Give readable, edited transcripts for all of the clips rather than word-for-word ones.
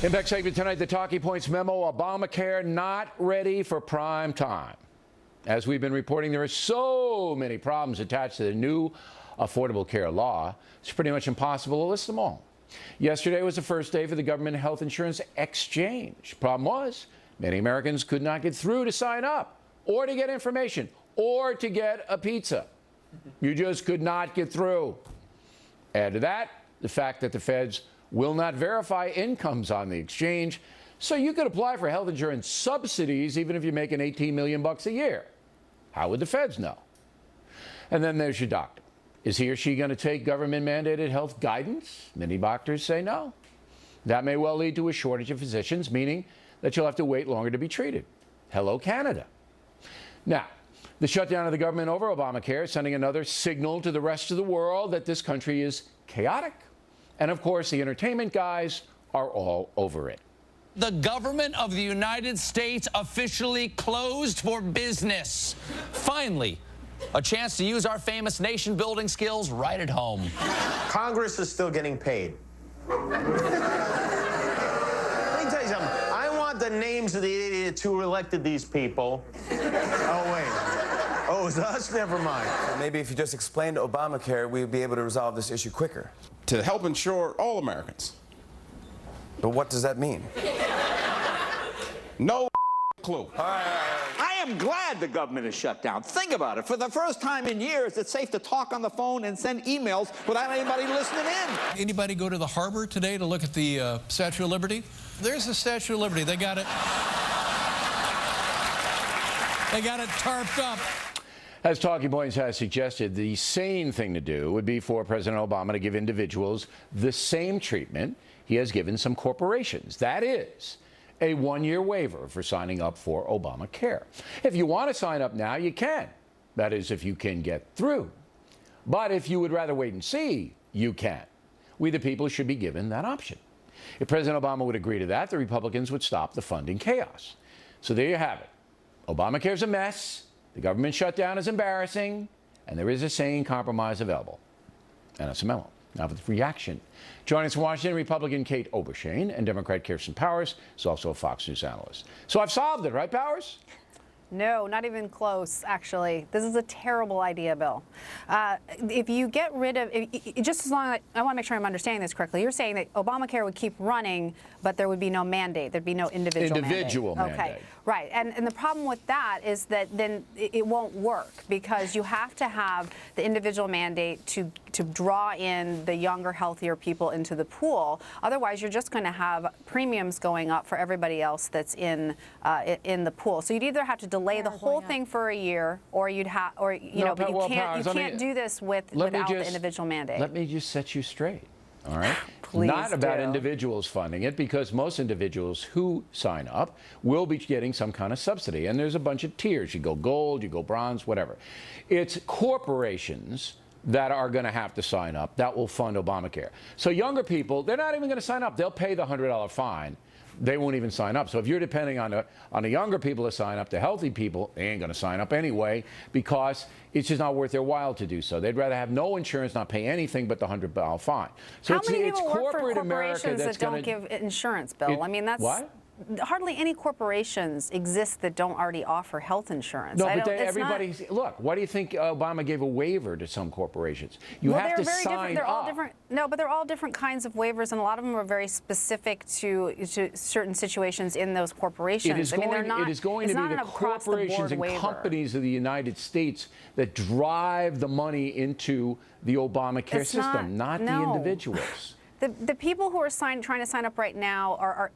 Impact segment tonight, the talking points memo, Obamacare not ready for prime time. As we've been reporting, there are so many problems attached to the new Affordable Care law, it's pretty much impossible to list them all. Yesterday was the first day for the government health insurance exchange. Problem was, many Americans could not get through to sign up, or to get information, or to get a pizza. You just could not get through. Add to that, the fact that the feds will not verify incomes on the exchange, so you could apply for health insurance subsidies even if you're making 18 million bucks a year. How would the feds know? And then there's your doctor. Is he or she going to take government-mandated health guidance? Many doctors say no. That may well lead to a shortage of physicians, meaning that you'll have to wait longer to be treated. Hello, Canada. Now, the shutdown of the government over Obamacare is sending another signal to the rest of the world that this country is chaotic. And of course, the entertainment guys are all over it. The government of the United States officially closed for business. Finally, a chance to use our famous nation-building skills right at home. Congress is still getting paid. Let me tell you something. I want the names of the idiots who elected these people. Oh, wait. Oh, it's us? Never mind. Maybe if you just explained Obamacare, we'd be able to resolve this issue quicker. To help insure all Americans. But what does that mean? No clue. I am glad the government is shut down. Think about it. For the first time in years, it's safe to talk on the phone and send emails without anybody listening in. Anybody go to the harbor today to look at the Statue of Liberty? There's the Statue of Liberty. They got it. They got it tarped up. As Talking Points has suggested, the sane thing to do would be for President Obama to give individuals the same treatment he has given some corporations. That is, a one-year waiver for signing up for Obamacare. If you want to sign up now, you can. That is, if you can get through. But if you would rather wait and see, you can. We, the people, should be given that option. If President Obama would agree to that, the Republicans would stop the funding chaos. So there you have it. Obamacare's a mess. The government shutdown is embarrassing, and there is a sane compromise available. And that's a memo. Now for the reaction. Joining us from Washington, Republican Kate Obershane and Democrat Kirsten Powers is also a Fox News analyst. So I've solved it, right, Powers? No, not even close, actually. This is a terrible idea, Bill. If you get rid of, just as long as, I want to make sure I'm understanding this correctly. You're saying that Obamacare would keep running, but there would be no mandate. There'd be no individual mandate. Okay, right. And the problem with that is that then it won't work because you have to have the individual mandate to draw in the younger, healthier people into the pool. Otherwise, you're just going to have premiums going up for everybody else that's in the pool. So you'd either have to delay the whole thing for a year, or you'd have, or you know, but you can't do this without the individual mandate. Let me just set you straight. All right. Please Not about do. individuals funding it, because most individuals who sign up will be getting some kind of subsidy. And there's a bunch of tiers. You go gold, you go bronze, whatever. It's corporations that are going to have to sign up that will fund Obamacare. So younger people, they're not even going to sign up. They'll pay the $100 fine. They won't even sign up. So if you're depending on the younger people to sign up, the healthy people, they ain't going to sign up anyway, because it's just not worth their while to do so. They'd rather have no insurance, not pay anything but the $100 fine. So How many people work for corporate America corporations that's that don't give insurance, Bill? I mean, that's what? Hardly any corporations exist that don't already offer health insurance. No, but everybody, look, why do you think Obama gave a waiver to some corporations? You have to sign They're all up. different. No, but they're all different kinds of waivers, and a lot of them are very specific to certain situations in those corporations. It is going to be the corporations and companies of the United States that drive the money into the Obamacare system, not the individuals. The people who are trying to sign up right now are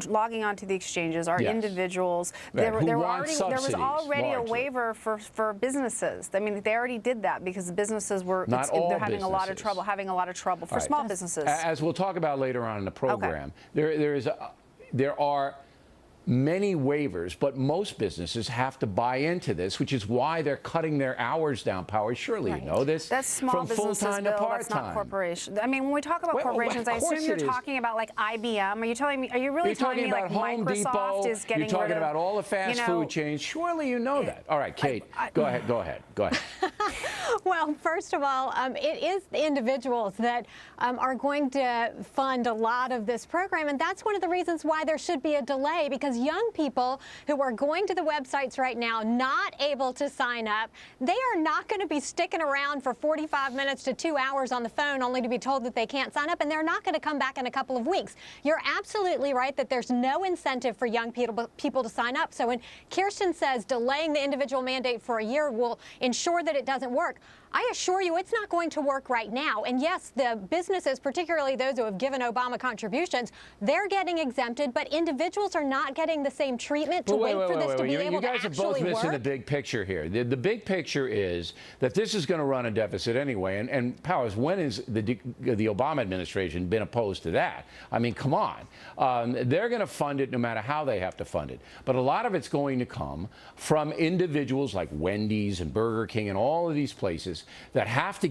logging onto the exchanges are individuals. Right. There was already a waiver for businesses. I mean, they already did that because the businesses were they're having a lot of trouble for small businesses. As we'll talk about later on in the program, there are many waivers, but most businesses have to buy into this, which is why they're cutting their hours down. Powers, surely you know this. That's small from businesses, full-time Bill. to That's not part-time. corporation. I mean, when we talk about Well, corporations, of I course assume you're it is. talking about like IBM. Are you telling me? Are you really You're telling talking me like about Home Microsoft Depot. is getting You're talking rid of, about all the fast food chains. Surely you know that. All right, Kate, go ahead. Go ahead. Well, first of all, it is the individuals that are going to fund a lot of this program, and that's one of the reasons why there should be a delay, because young people who are going to the websites right now, not able to sign up, they are not going to be sticking around for 45 minutes to 2 hours on the phone only to be told that they can't sign up, and they're not going to come back in a couple of weeks. You're absolutely right that there's no incentive for young people to sign up. So when Kirsten says delaying the individual mandate for a year will ensure that it doesn't work, I assure you it's not going to work right now. And yes, the businesses, particularly those who have given Obama contributions, they're getting exempted, but individuals are not getting the same treatment to wait for this to be able to actually work. You guys are both missing the big picture here. The big picture is that this is going to run a deficit anyway. And Powers, when has the Obama administration been opposed to that? I mean, come on. They're going to fund it no matter how they have to fund it. But a lot of it's going to come from individuals like Wendy's and Burger King and all of these places that have to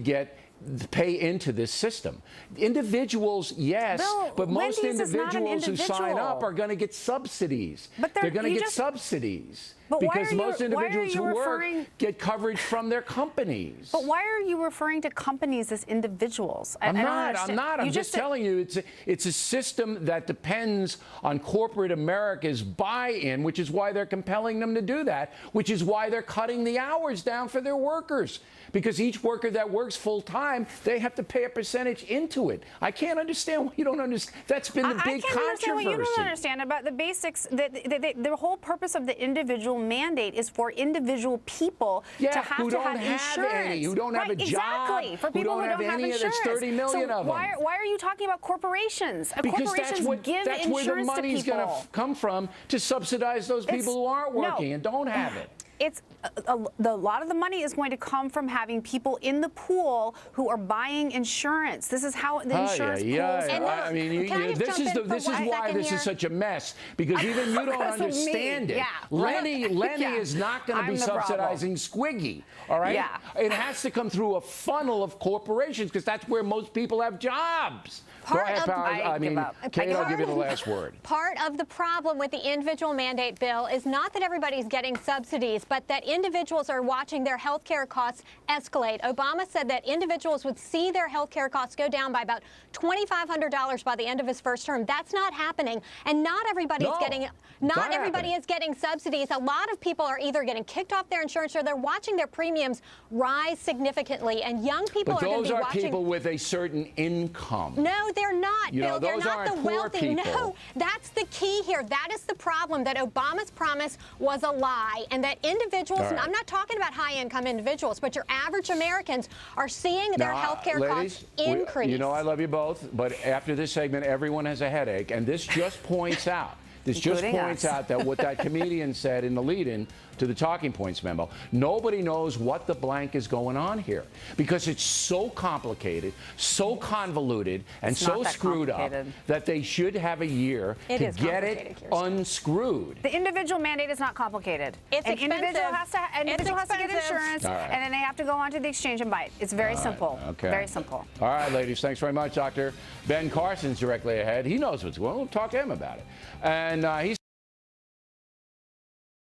pay into this system. Individuals, yes, Bill, but most Wendy's is not an individuals who sign individual. up are going to get subsidies. But they're going to get subsidies. But because most individuals who work referring... get coverage from their companies. But why are you referring to companies as individuals? I'm not. I'm just telling you it's a system that depends on corporate America's buy-in, which is why they're compelling them to do that, which is why they're cutting the hours down for their workers. Because each worker that works full-time, they have to pay a percentage into it. I can't understand why you don't understand. That's been the big controversy. I can't understand what you don't understand about the basics. The whole purpose of the individual mandate is for individual people to have who to don't have have insurance. any, who don't have a job, exactly. For people who don't have any, insurance. there's 30 million so of them. Why are you talking about corporations? Because corporations give that's where the money's going to come from to subsidize those people who aren't working and don't have it. It's a lot of the money is going to come from having people in the pool who are buying insurance. This is how the insurance pools work. I mean, this is why this is such a mess, because even you don't understand it. Yeah, Lenny is not going to be subsidizing Squiggy, all right? Yeah. It has to come through a funnel of corporations, because that's where most people have jobs. Go ahead, Powers. I mean, Kate, I'll give you the last word. Part of the problem with the individual mandate bill is not that everybody's getting subsidies, but that individuals are watching their health care costs escalate. Obama said that individuals would see their health care costs go down by about $2,500 by the end of his first term. That's not happening, and not everybody is getting subsidies. A lot of people are either getting kicked off their insurance or they're watching their premiums rise significantly, and young people are going to be watching. But those are people with a certain income. No, they're not, Bill. They're not the wealthy. People. No, that's the key here. That is the problem, that Obama's promise was a lie, and that individuals, and I'm not talking about high-income individuals, but your average Americans are seeing their health care costs increase. You know I love you both, but after this segment, everyone has a headache, and this just points out. This just points out that what that comedian said in the lead-in to the Talking Points memo, nobody knows what the blank is going on here, because it's so complicated, so convoluted, and so screwed up that they should have a year to get it unscrewed. The individual mandate is not complicated. It's An expensive. individual has to get insurance, and then they have to go onto the exchange and buy it. It's very simple. Okay. Very simple. All right, ladies, thanks very much, Dr. Ben Carson's directly ahead. He knows what's going on. We'll talk to him about it. And he's